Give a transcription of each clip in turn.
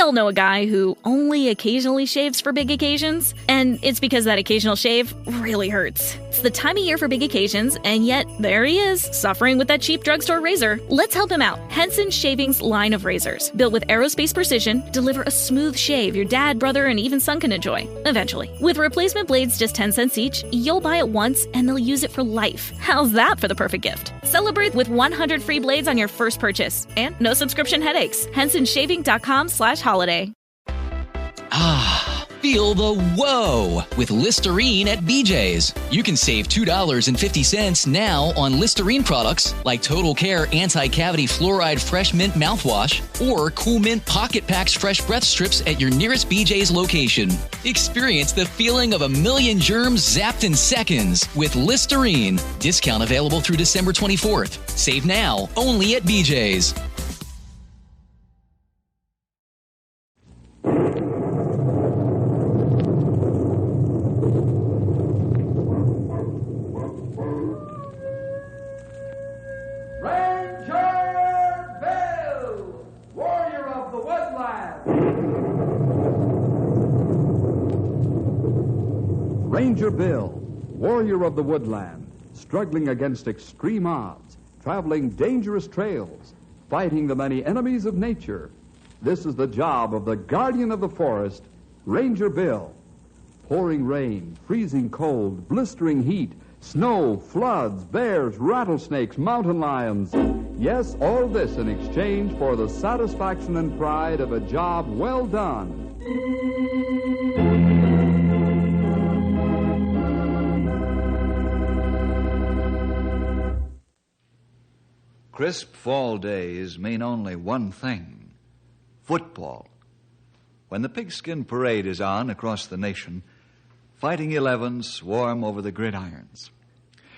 all know a guy who only occasionally shaves for big occasions, and it's because that occasional shave really hurts. It's the time of year for big occasions, and yet there he is, suffering with that cheap drugstore razor. Let's help him out. Henson Shaving's line of razors, built with aerospace precision, deliver a smooth shave your dad, brother, and even son can enjoy, eventually. With replacement blades just 10 cents each, you'll buy it once and they'll use it for life. How's that for the perfect gift? Celebrate with 100 free blades on your first purchase, and no subscription headaches. HensonShaving.com/holiday. Feel the whoa with Listerine at BJ's. You can save $2.50 now on Listerine products like Total Care Anti-Cavity Fluoride Fresh Mint Mouthwash or Cool Mint Pocket Packs Fresh Breath Strips at your nearest BJ's location. Experience the feeling of a million germs zapped in seconds with Listerine. Discount available through December 24th. Save now only at BJ's. Ranger Bill, warrior of the woodland, struggling against extreme odds, traveling dangerous trails, fighting the many enemies of nature. This is the job of the guardian of the forest, Ranger Bill. Pouring rain, freezing cold, blistering heat, snow, floods, bears, rattlesnakes, mountain lions. Yes, all this in exchange for the satisfaction and pride of a job well done. Crisp fall days mean only one thing: football. When the pigskin parade is on across the nation, fighting 11s swarm over the gridirons.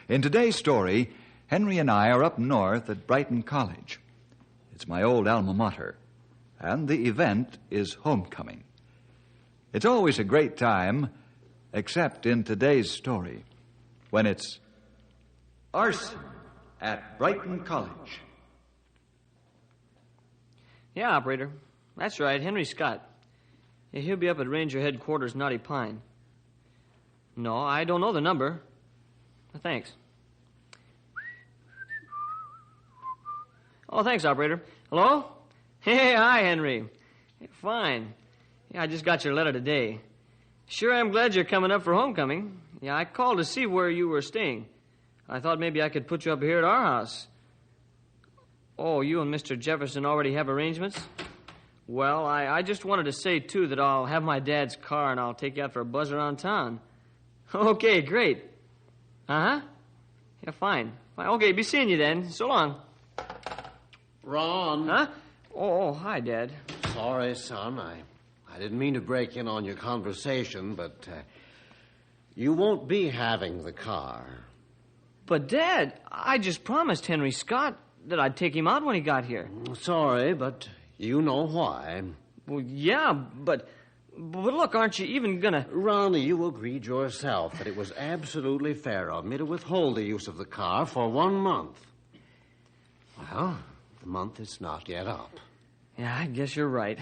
In today's story, Henry and I are up north at Brighton College. It's my old alma mater, and the event is homecoming. It's always a great time, except in today's story, when it's Arson at Brighton College. Yeah, operator. That's right, Henry Scott. Yeah, he'll be up at Ranger Headquarters, Knotty Pine. No, I don't know the number. Thanks. Oh, thanks, operator. Hello? Hey, hi, Henry. Hey, fine. Yeah, I just got your letter today. Sure, I'm glad you're coming up for homecoming. Yeah, I called to see where you were staying. I thought maybe I could put you up here at our house. Oh, you and Mr. Jefferson already have arrangements? Well, I just wanted to say, too, that I'll have my dad's car and I'll take you out for a buzz around town. Okay, great. Uh-huh. Yeah, fine. Okay, be seeing you then. So long. Ron. Huh? Oh, hi, Dad. Sorry, son. I didn't mean to break in on your conversation, but you won't be having the car. But, Dad, I just promised Henry Scott that I'd take him out when he got here. Sorry, but you know why. Well, yeah, but look, aren't you even gonna... Ronnie, you agreed yourself that it was absolutely fair of me to withhold the use of the car for 1 month. Well, the month is not yet up. Yeah, I guess you're right.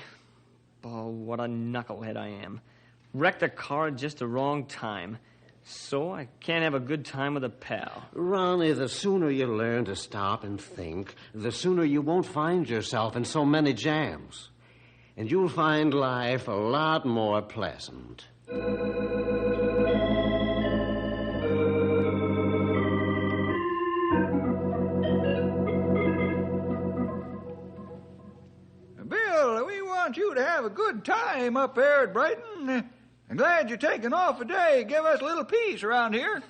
Oh, what a knucklehead I am. Wrecked the car at just the wrong time. So I can't have a good time with a pal. Ronnie, the sooner you learn to stop and think, the sooner you won't find yourself in so many jams. And you'll find life a lot more pleasant. Bill, we want you to have a good time up there at Brighton. I'm glad you're taking off a day. Give us a little peace around here.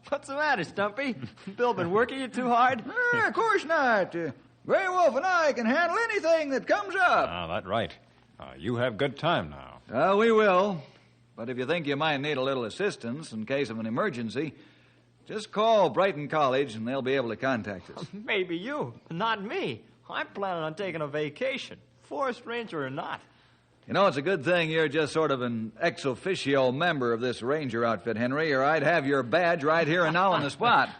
What's the matter, Stumpy? Bill been working you too hard? Of course not. Gray Wolf and I can handle anything that comes up. That's right. You have good time now. We will. But if you think you might need a little assistance in case of an emergency, just call Brighton College and they'll be able to contact us. Maybe you, not me. I'm planning on taking a vacation, forest ranger or not. You know, it's a good thing you're just sort of an ex officio member of this ranger outfit, Henry, or I'd have your badge right here and now on the spot.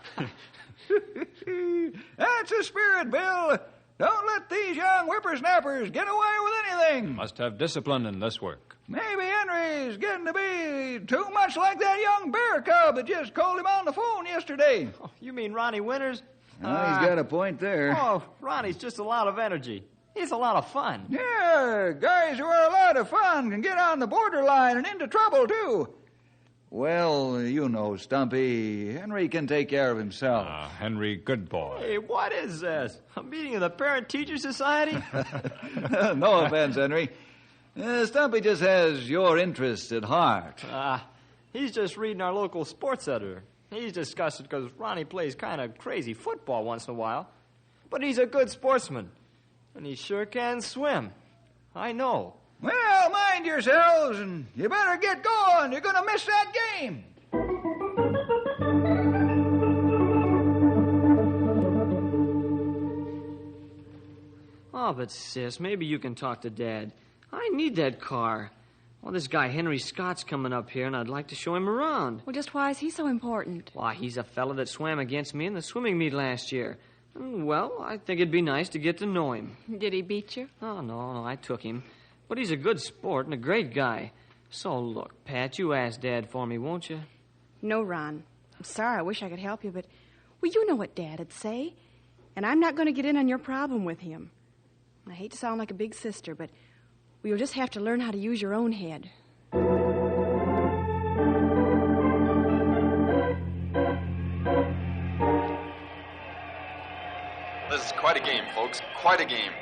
That's the spirit, Bill. Don't let these young whippersnappers get away with anything. Must have discipline in this work. Maybe Henry's getting to be too much like that young bear cub that just called him on the phone yesterday. Oh, you mean Ronnie Winters? He's got a point there. Oh, Ronnie's just a lot of energy. He's a lot of fun. Yeah, guys who are a lot of fun can get on the borderline and into trouble, too. Well, you know, Stumpy, Henry can take care of himself. Henry, good boy. Hey, what is this? A meeting of the Parent-Teacher Society? No offense, Henry. Stumpy just has your interests at heart. He's just reading our local sports editor. He's disgusted because Ronnie plays kind of crazy football once in a while. But he's a good sportsman. And he sure can swim. I know. Well, mind yourselves, and you better get going. You're going to miss that game. Oh, but, Sis, maybe you can talk to Dad. I need that car. Well, this guy Henry Scott's coming up here, and I'd like to show him around. Well, just why is he so important? Why, he's a fella that swam against me in the swimming meet last year. Well, I think it'd be nice to get to know him. Did he beat you? Oh, no, I took him. But he's a good sport and a great guy. So, look, Pat, you ask Dad for me, won't you? No, Ron. I'm sorry. I wish I could help you, but... Well, you know what Dad'd say. And I'm not going to get in on your problem with him. I hate to sound like a big sister, but... Well, you'll just have to learn how to use your own head. This is quite a game, folks. Quite a game.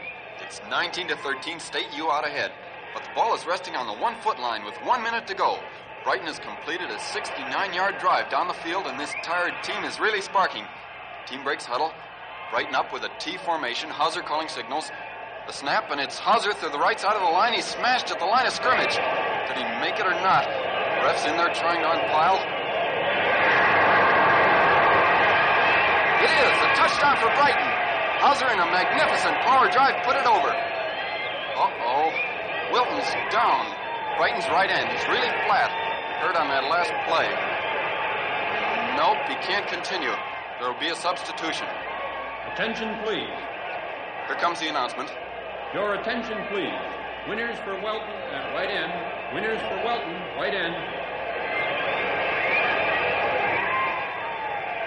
It's 19-13, State U out ahead. But the ball is resting on the 1-foot line with 1 minute to go. Brighton has completed a 69-yard drive down the field, and this tired team is really sparking. Team breaks huddle. Brighton up with a T formation. Hauser calling signals. The snap, and it's Hauser through the right side of the line. He's smashed at the line of scrimmage. Did he make it or not? Ref's in there trying to unpile. It is a touchdown for Brighton. Hauser in a magnificent power drive put it over. Uh-oh. Wilton's down. Brighton's right end. He's really flat. Hurt on that last play. Nope, he can't continue. There will be a substitution. Attention, please. Here comes the announcement. Your attention, please. Winners for Welton at right end. Winners for Welton, right end.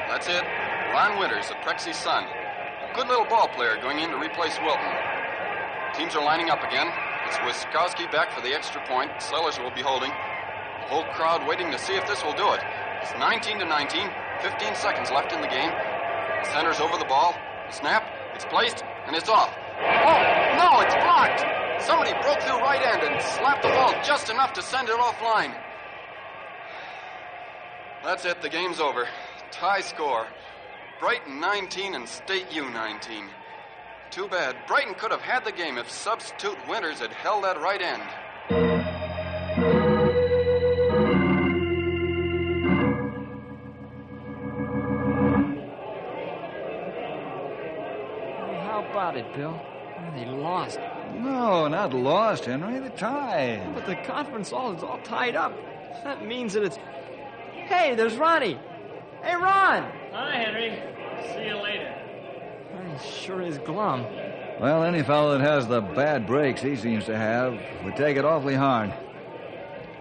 That's it. Ron Winters, the Prexy's son. A good little ball player going in to replace Wilton. Teams are lining up again. It's Wiskowski back for the extra point. Sellers will be holding. The whole crowd waiting to see if this will do it. It's 19-19. 15 seconds left in the game. The center's over the ball. The snap. It's placed, and it's off. Oh, no, it's blocked. Somebody broke through right end and slapped the ball just enough to send it offline. That's it. The game's over. Tie score. Brighton 19 and State U 19. Too bad. Brighton could have had the game if substitute Winters had held that right end. How about it, Bill? They lost. No, not lost, Henry. They tied. But the conference all is all tied up. That means that it's... Hey, there's Ronnie. Hey, Ron! Hi, Henry. See you later. He sure is glum. Well, any fellow that has the bad breaks he seems to have would take it awfully hard.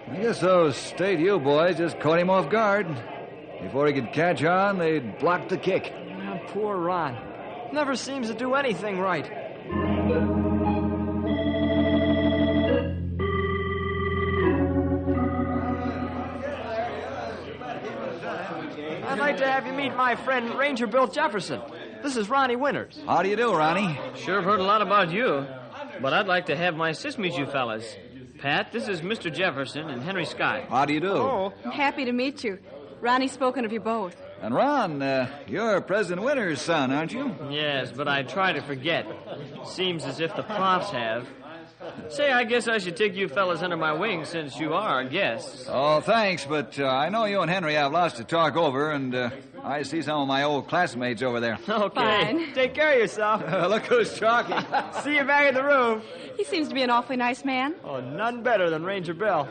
I guess those State U boys just caught him off guard. Before he could catch on, they'd blocked the kick. Oh, poor Ron. Never seems to do anything right. I'd like to have you meet my friend Ranger Bill Jefferson. This is Ronnie Winters. How do you do, Ronnie? Sure have heard a lot about you, but I'd like to have my sis meet you fellas. Pat, this is Mr. Jefferson and Henry Scott. How do you do? Oh, happy to meet you. Ronnie's spoken of you both. And Ron, you're President Winters' son, aren't you? Yes, but I try to forget. Seems as if the profs have. Say, I guess I should take you fellas under my wing since you are guests. Oh, thanks, but I know you and Henry have lots to talk over, and I see some of my old classmates over there. Okay. Fine. Take care of yourself. Look who's talking. See you back in the room. He seems to be an awfully nice man. Oh, none better than Ranger Bill.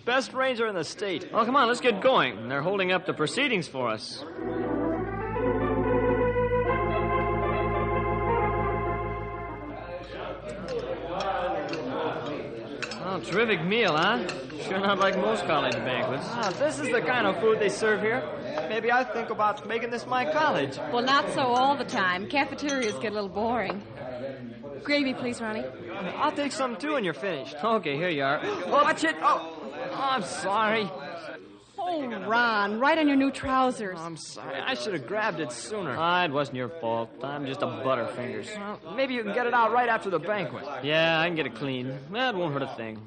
Best ranger in the state. Oh, come on, let's get going. They're holding up the proceedings for us. Oh, terrific meal, huh? Sure not like most college banquets. This is the kind of food they serve here. Maybe I think about making this my college. Well, not so all the time. Cafeterias get a little boring. Gravy, please, Ronnie. I'll take some, too, when you're finished. Okay, here you are. Watch it. Oh, I'm sorry. Oh, Ron, right on your new trousers. I'm sorry. I should have grabbed it sooner. It wasn't your fault. I'm just a butterfingers. Well, maybe you can get it out right after the banquet. Yeah, I can get it clean. That won't hurt a thing.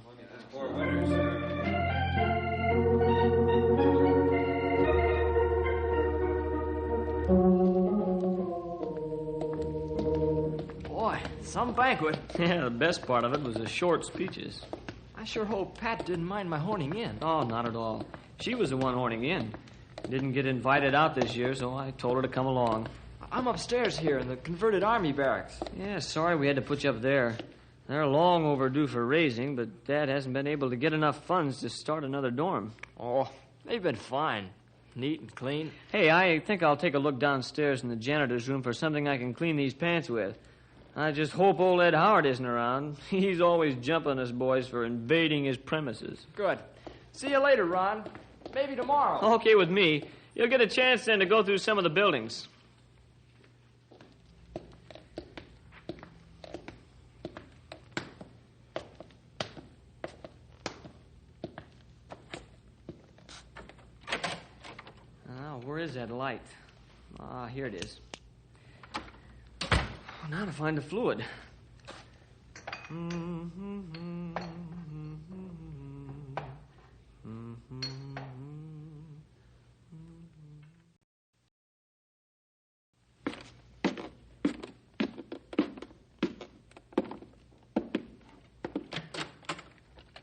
Boy, some banquet. Yeah, the best part of it was the short speeches. I sure hope Pat didn't mind my horning in. Oh, not at all. She was the one horning in. Didn't get invited out this year, so I told her to come along. I'm upstairs here in the converted army barracks. Yeah, sorry we had to put you up there. They're long overdue for raising, but Dad hasn't been able to get enough funds to start another dorm. Oh, they've been fine. Neat and clean. Hey, I think I'll take a look downstairs in the janitor's room for something I can clean these pants with. I just hope old Ed Howard isn't around. He's always jumping us boys for invading his premises. Good. See you later, Ron. Maybe tomorrow. Okay with me. You'll get a chance then to go through some of the buildings. Where is that light? Here it is. Now to find the fluid.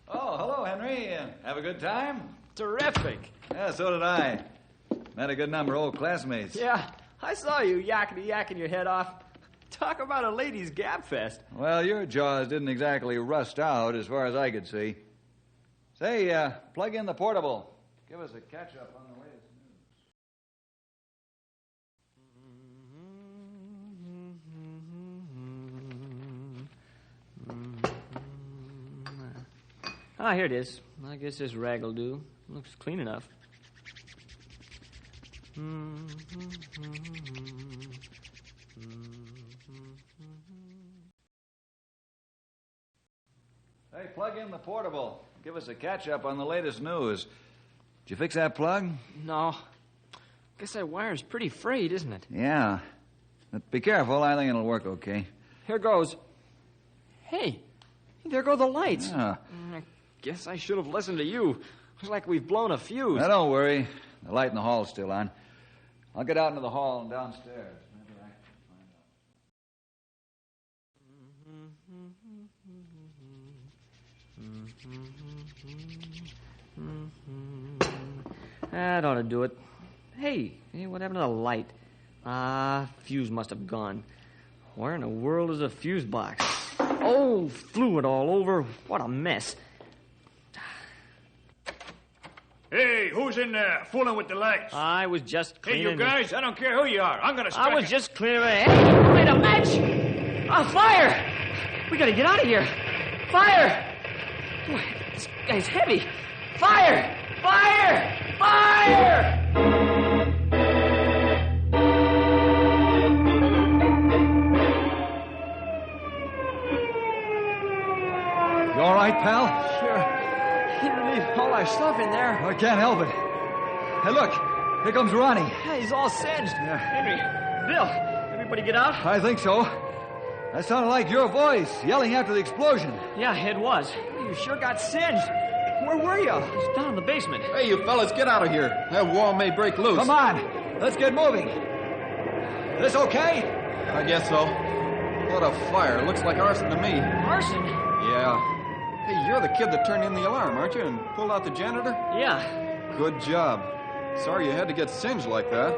Oh, hello, Henry. Have a good time? Terrific. Yeah, so did I. Met a good number of old classmates. Yeah, I saw you yakking your head off. Talk about a ladies' gab fest. Well, your jaws didn't exactly rust out as far as I could see. Say, plug in the portable. Give us a catch-up on the latest news. Here it is. I guess this rag will do. Looks clean enough. Hey, plug in the portable. Give us a catch-up on the latest news. Did you fix that plug? No. Guess that wire's pretty frayed, isn't it? Yeah. But be careful. I think it'll work okay. Here goes. Hey, there go the lights. Yeah. I guess I should have listened to you. Looks like we've blown a fuse. Now, don't worry. The light in the hall's still on. I'll get out into the hall and downstairs. Maybe I can find out. That ought to do it. Hey, what happened to the light? Fuse must have gone. Where in the world is a fuse box? Oh, fluid all over. What a mess. Hey, who's in there fooling with the lights? I was just cleaning. Hey, you guys, I don't care who you are. I'm going to strike I was just cleaning. Hey, wait a match! Fire! We got to get out of here. Fire! Boy, this guy's heavy. Fire! Fire! Fire! You all right, pal? Sure. You leave all our stuff in there. I can't help it. Hey, look. Here comes Ronnie. Yeah, he's all singed. Yeah. Henry, Bill, everybody get out? I think so. That sounded like your voice yelling after the explosion. Yeah, it was. You sure got singed. Where were you? It's down in the basement. Hey, you fellas, get out of here. That wall may break loose. Come on. Let's get moving. This okay? I guess so. What a fire. Looks like arson to me. Arson? Yeah. Hey, you're the kid that turned in the alarm, aren't you, and pulled out the janitor? Yeah. Good job. Sorry you had to get singed like that.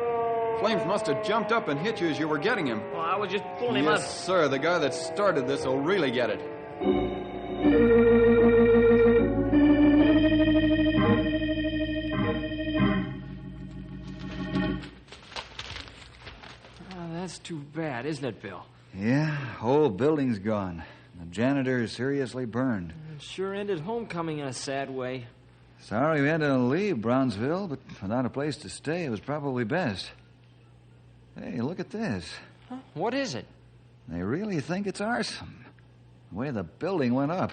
Flames must have jumped up and hit you as you were getting him. Well, I was just pulling him out. Yes, sir. The guy that started this will really get it. Oh, that's too bad, isn't it, Bill? Yeah, whole building's gone. The janitor is seriously burned. It sure ended homecoming in a sad way. Sorry we had to leave Brownsville, but without a place to stay, it was probably best. Hey, look at this. Huh? What is it? They really think it's arson. The way the building went up.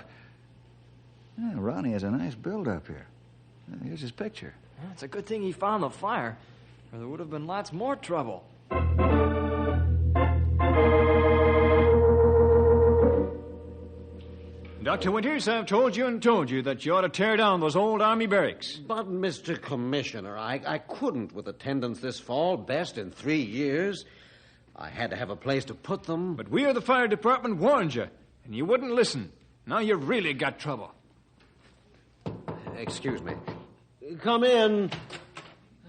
Yeah, Ronnie has a nice build up here. Here's his picture. Well, it's a good thing he found the fire, or there would have been lots more trouble. Dr. Winters, I've told you and told you that you ought to tear down those old Army barracks. But, Mr. Commissioner, I couldn't with attendance this fall, best in 3 years. I had to have a place to put them. But we of the fire department warned you, and you wouldn't listen. Now you've really got trouble. Excuse me. Come in.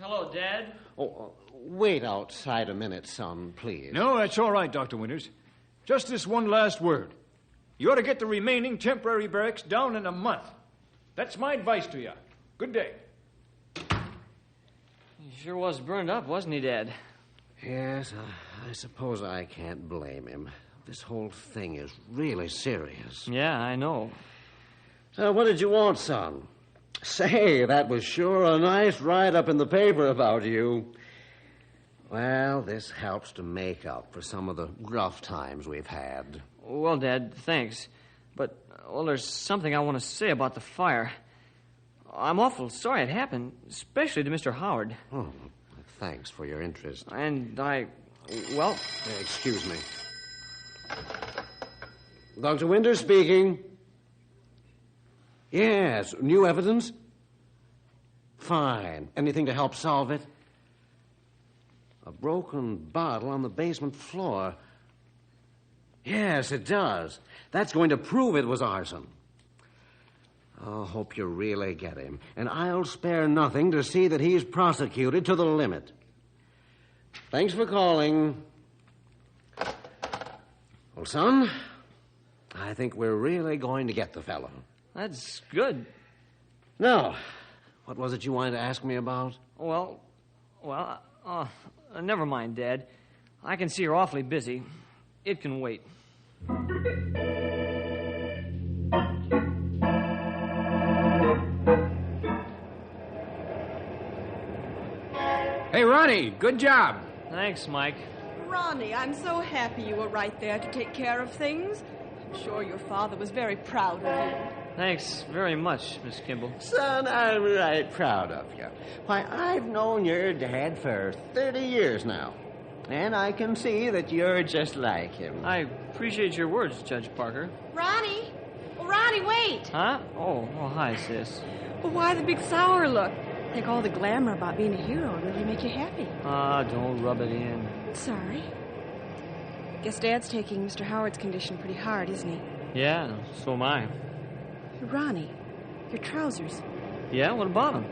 Hello, Dad. Oh, wait outside a minute, son, please. No, that's all right, Dr. Winters. Just this one last word. You ought to get the remaining temporary barracks down in a month. That's my advice to you. Good day. He sure was burned up, wasn't he, Dad? Yes, I suppose I can't blame him. This whole thing is really serious. Yeah, I know. What did you want, son? Say, that was sure a nice write-up in the paper about you. Well, this helps to make up for some of the rough times we've had. Well, Dad, thanks. But, well, there's something I want to say about the fire. I'm awful sorry it happened, especially to Mr. Howard. Oh, thanks for your interest. And well... Excuse me. Dr. Winters speaking. Yes, new evidence? Fine. Anything to help solve it? A broken bottle on the basement floor. Yes, it does. That's going to prove it was arson. I hope you really get him. And I'll spare nothing to see that he's prosecuted to the limit. Thanks for calling. Well, son, I think we're really going to get the fellow. That's good. Now, what was it you wanted to ask me about? Well, never mind, Dad. I can see you're awfully busy. It can wait. Hey, Ronnie, good job. Thanks, Mike. Ronnie, I'm so happy you were right there to take care of things. I'm sure your father was very proud of you. Thanks very much, Miss Kimball. Son, I'm right proud of you. Why, I've known your dad for 30 years now. And I can see that you're just like him. I appreciate your words, Judge Parker. Ronnie? Oh, Ronnie, wait! Huh? Oh, hi, sis. Well, why the big sour look? I think all the glamour about being a hero really make you happy. Don't rub it in. Sorry. Guess Dad's taking Mr. Howard's condition pretty hard, isn't he? Yeah, so am I. Ronnie, your trousers. Yeah, what about them?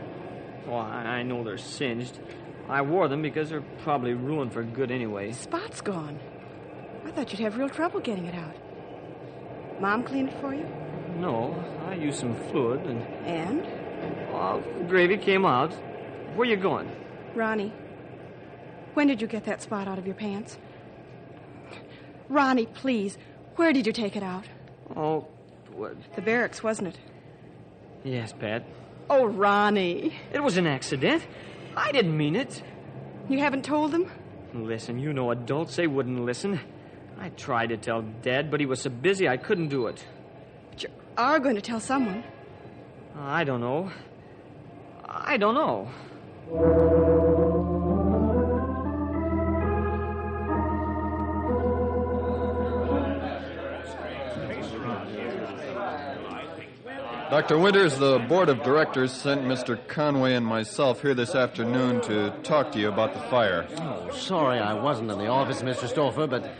Well, I know they're singed. I wore them because they're probably ruined for good anyway. Spot's gone. I thought you'd have real trouble getting it out. Mom cleaned it for you? No, I used some fluid and... And? Well, gravy came out. Where you going? Ronnie, when did you get that spot out of your pants? Ronnie, please, where did you take it out? Oh, what? The barracks, wasn't it? Yes, Pat. Oh, Ronnie. It was an accident. I didn't mean it. You haven't told them? Listen, you know adults, they wouldn't listen. I tried to tell Dad, but he was so busy I couldn't do it. But you are going to tell someone. I don't know. I don't know. Dr. Winters, the board of directors sent Mr. Conway and myself here this afternoon to talk to you about the fire. Oh, sorry I wasn't in the office, Mr. Stouffer, but,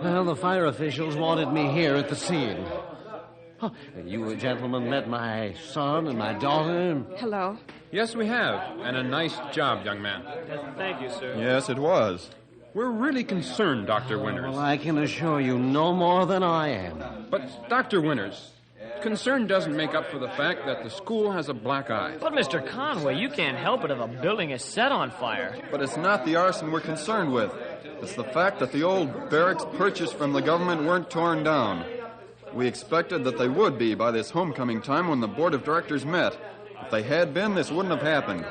well, the fire officials wanted me here at the scene. Oh, you gentlemen met my son and my daughter? Hello. Yes, we have. And a nice job, young man. Thank you, sir. Yes, it was. We're really concerned, Dr. Winters. Well, I can assure you no more than I am. But, Dr. Winters, concern doesn't make up for the fact that the school has a black eye. But, Mr. Conway, you can't help it if a building is set on fire. But it's not the arson we're concerned with. It's the fact that the old barracks purchased from the government weren't torn down. We expected that they would be by this homecoming time when the board of directors met. If they had been, this wouldn't have happened.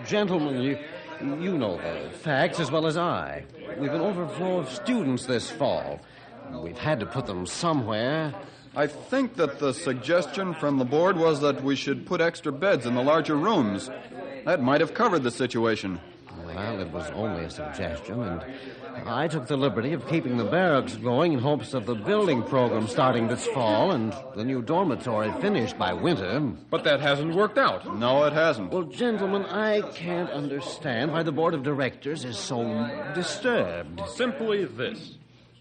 Gentlemen, you know the facts as well as I. We've an overflow of students this fall. We've had to put them somewhere. I think that the suggestion from the board was that we should put extra beds in the larger rooms. That might have covered the situation. Well, it was only a suggestion, and I took the liberty of keeping the barracks going in hopes of the building program starting this fall and the new dormitory finished by winter. But that hasn't worked out. No, it hasn't. Well, gentlemen, I can't understand why the board of directors is so disturbed. Simply this.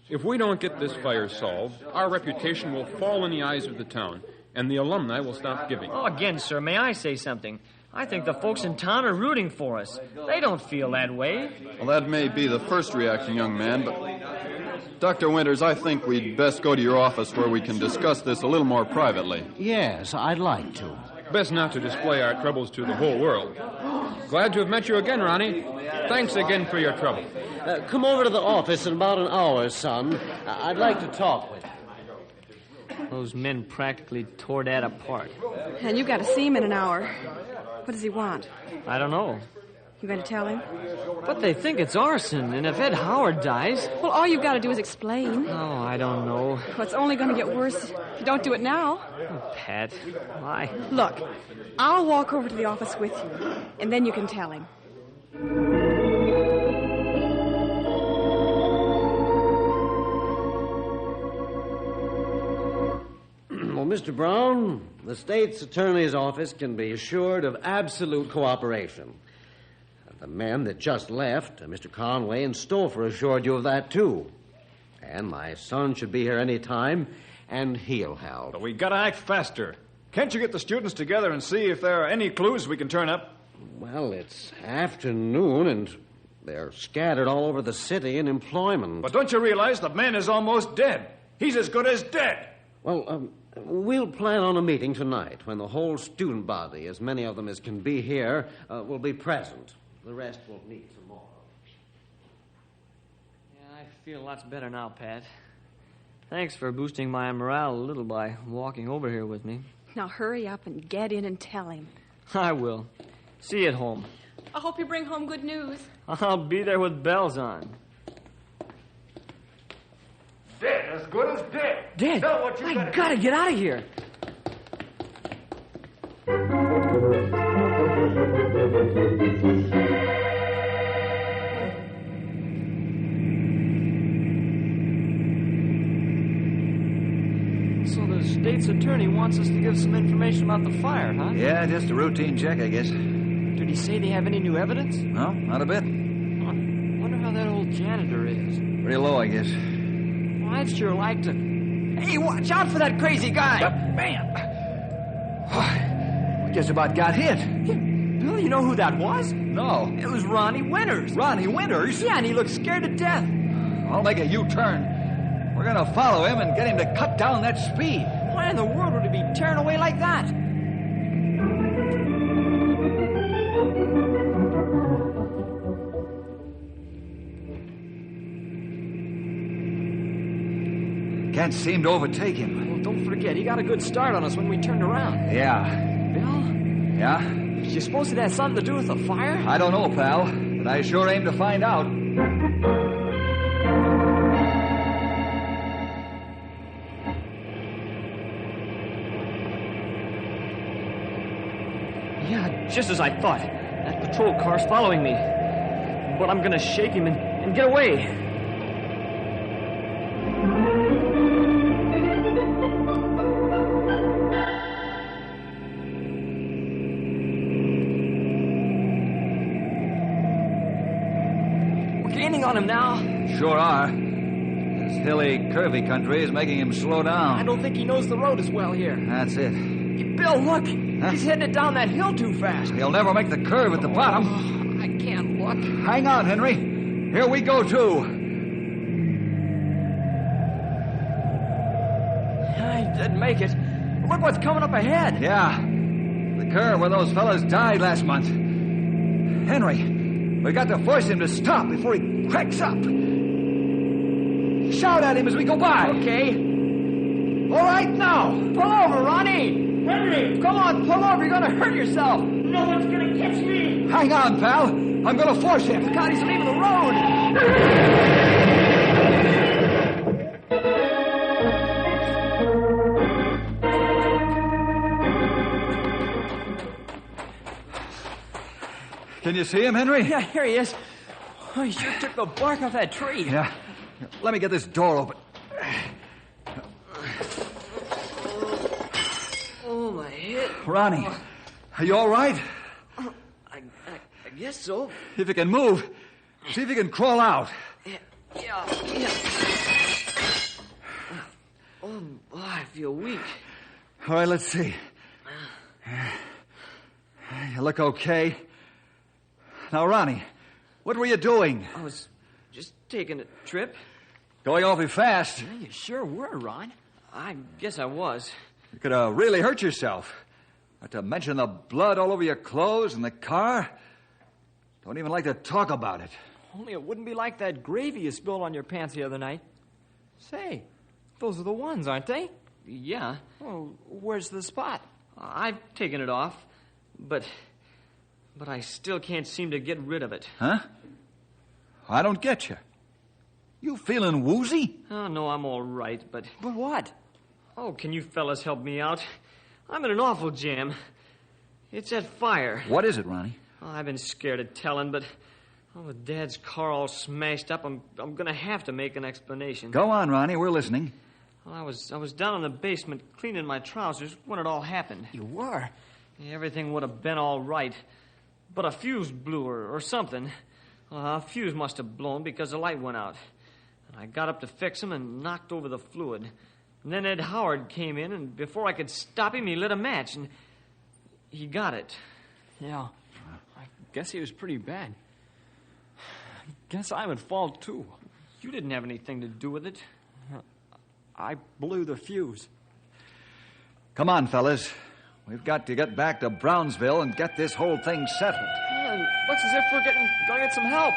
If we don't get this fire solved, our reputation will fall in the eyes of the town, and the alumni will stop giving. Oh, again, sir, may I say something? I think the folks in town are rooting for us. They don't feel that way. Well, that may be the first reaction, young man, but... Dr. Winters, I think we'd best go to your office where we can discuss this a little more privately. Yes, I'd like to. Best not to display our troubles to the whole world. Glad to have met you again, Ronnie. Thanks again for your trouble. Come over to the office in about an hour, son. I'd like to talk with you. Those men practically tore Dad apart. And you got to see him in an hour. What does he want? I don't know. You going to tell him? But they think it's arson, and if Ed Howard dies... Well, all you've got to do is explain. Oh, I don't know. Well, it's only going to get worse if you don't do it now. Oh, Pat, why? Look, I'll walk over to the office with you, and then you can tell him. Well, Mr. Brown, the state's attorney's office can be assured of absolute cooperation. The men that just left, Mr. Conway and Stouffer, assured you of that, too. And my son should be here any time, and he'll help. But we gotta act faster. Can't you get the students together and see if there are any clues we can turn up? Well, it's afternoon, and they're scattered all over the city in employment. But don't you realize the man is almost dead? He's as good as dead. Well, we'll plan on a meeting tonight when the whole student body, as many of them as can be here, will be present. The rest will meet tomorrow. Yeah, I feel lots better now, Pat. Thanks for boosting my morale a little by walking over here with me. Now hurry up and get in and tell him. I will. See you at home. I hope you bring home good news. I'll be there with bells on. Dead, as good as dead. Dead? I gotta get out of here. So the state's attorney wants us to give some information about the fire, huh? Yeah, just a routine check, I guess. Did he say they have any new evidence? No, not a bit. I wonder how that old janitor is. Pretty low, I guess. Well, I'd sure like to... Hey, watch out for that crazy guy! Man! We just about got hit. Bill, you know who that was? No. It was Ronnie Winters. Ronnie Winters? Yeah, and he looked scared to death. I'll make a U-turn. We're going to follow him and get him to cut down that speed. Why in the world would he be tearing away like that? Can't seem to overtake him. Well, don't forget, he got a good start on us when we turned around. Yeah. Bill? Yeah? You suppose it has something to do with the fire? I don't know, pal, but I sure aim to find out. Yeah, just as I thought. That patrol car's following me. But I'm gonna shake him and get away. We're gaining on him now. Sure are. This hilly, curvy country is making him slow down. I don't think he knows the road as well here. That's it. Hey, Bill, look. Huh? He's heading it down that hill too fast. He'll never make the curve at the bottom. I can't look. Hang on, Henry. Here we go, too. He didn't make it. Look what's coming up ahead. Yeah. The curve where those fellas died last month. Henry, we got to force him to stop before he cracks up. Shout at him as we go by. Okay. All right, now. Pull over, Ronnie. Henry! Come on, pull over. You're going to hurt yourself. No one's gonna catch me! Hang on, pal. I'm going to force him. God, he's leaving the road. Can you see him, Henry? Yeah, here he is. Oh, he sure took the bark off that tree. Yeah. Let me get this door open. Oh, my head. Ronnie, are you all right? I guess so. If you can move, see if you can crawl out. Yeah. Oh, I feel weak. All right, let's see. You look okay. Now, Ronnie, what were you doing? I was just taking a trip. Going awfully fast. Yeah, you sure were, Ron. I guess I was. You could have really hurt yourself. Not to mention the blood all over your clothes and the car. Don't even like to talk about it. Only it wouldn't be like that gravy you spilled on your pants the other night. Say, those are the ones, aren't they? Yeah. Oh, where's the spot? I've taken it off, but I still can't seem to get rid of it. Huh? I don't get you. You feeling woozy? Oh, no, I'm all right, but... But what? Oh, can you fellas help me out? I'm in an awful jam. It's that fire. What is it, Ronnie? Oh, I've been scared of telling, but... with Dad's car all smashed up, I'm going to have to make an explanation. Go on, Ronnie. We're listening. Well, I was down in the basement cleaning my trousers when it all happened. You were? Everything would have been all right. But a fuse blew or something. A fuse must have blown because the light went out. And I got up to fix him and knocked over the fluid. And then Ed Howard came in, and before I could stop him, he lit a match, and he got it. Yeah. I guess he was pretty bad. I guess I'm at fault, too. You didn't have anything to do with it. I blew the fuse. Come on, fellas. We've got to get back to Brownsville and get this whole thing settled. Looks as if we're going to get some help.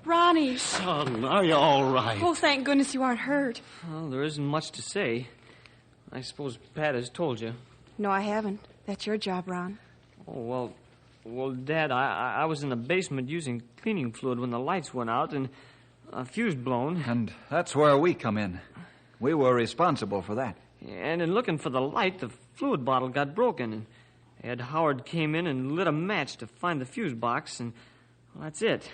Ronnie. Son, are you all right? Oh, thank goodness you aren't hurt. Well, there isn't much to say. I suppose Pat has told you. No, I haven't. That's your job, Ron. Oh, well, Dad, I was in the basement using cleaning fluid when the lights went out and a fuse blown. And that's where we come in. We were responsible for that. And in looking for the light, the fluid bottle got broken. And Ed Howard came in and lit a match to find the fuse box, and well, that's it.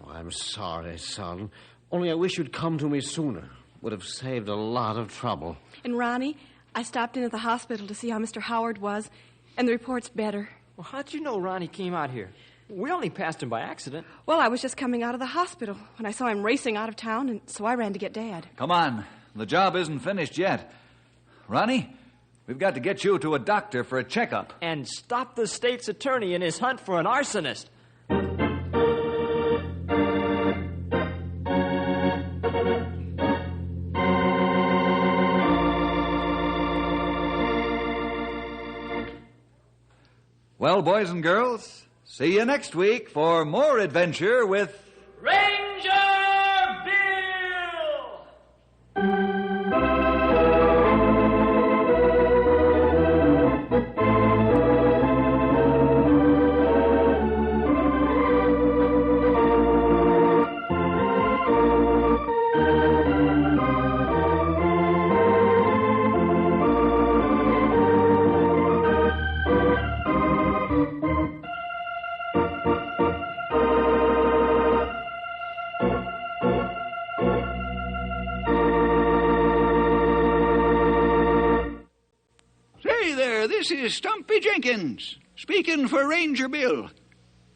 Oh, I'm sorry, son. Only I wish you'd come to me sooner. Would have saved a lot of trouble. And Ronnie, I stopped in at the hospital to see how Mr. Howard was, and the report's better. Well, how'd you know Ronnie came out here? We only passed him by accident. Well, I was just coming out of the hospital when I saw him racing out of town, and so I ran to get Dad. Come on. The job isn't finished yet. Ronnie, we've got to get you to a doctor for a checkup. And stop the state's attorney in his hunt for an arsonist. Well, boys and girls, see you next week for more adventure with... Ranger Bill! This is Stumpy Jenkins, speaking for Ranger Bill,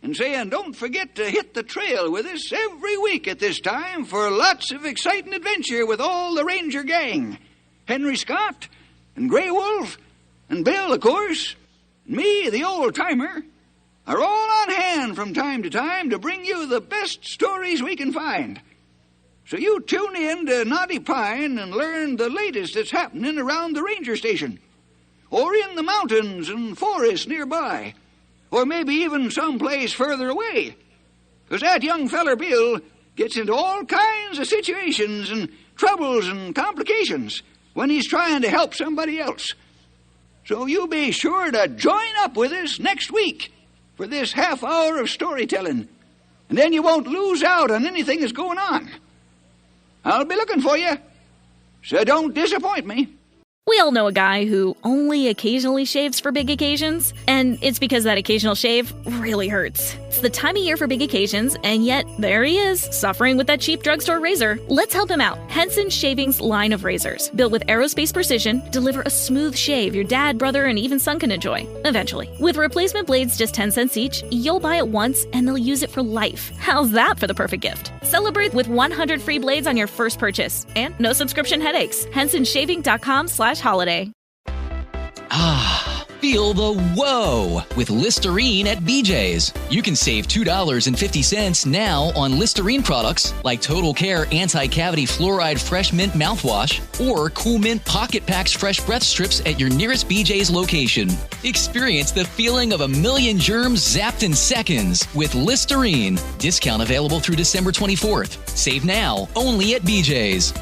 and saying don't forget to hit the trail with us every week at this time for lots of exciting adventure with all the Ranger gang. Henry Scott, and Grey Wolf, and Bill, of course, and me, the old-timer, are all on hand from time to time to bring you the best stories we can find. So you tune in to Knotty Pine and learn the latest that's happening around the ranger station, or in the mountains and forests nearby, or maybe even someplace further away. 'Cause that young feller Bill gets into all kinds of situations and troubles and complications when he's trying to help somebody else. So you be sure to join up with us next week for this half hour of storytelling, and then you won't lose out on anything that's going on. I'll be looking for you, so don't disappoint me. We all know a guy who only occasionally shaves for big occasions, and it's because that occasional shave really hurts. It's the time of year for big occasions, and yet there he is, suffering with that cheap drugstore razor. Let's help him out. Henson Shaving's line of razors, built with aerospace precision, deliver a smooth shave your dad, brother, and even son can enjoy, eventually. With replacement blades just 10 cents each, you'll buy it once, and they'll use it for life. How's that for the perfect gift? Celebrate with 100 free blades on your first purchase, and no subscription headaches. HensonShaving.com/holiday. Feel the whoa with Listerine at BJ's. You can save $2.50 now on Listerine products like Total Care Anti-Cavity Fluoride Fresh Mint Mouthwash or Cool Mint Pocket Packs Fresh Breath Strips at your nearest BJ's location. Experience the feeling of a million germs zapped in seconds with Listerine. Discount available through December 24th. Save now only at BJ's.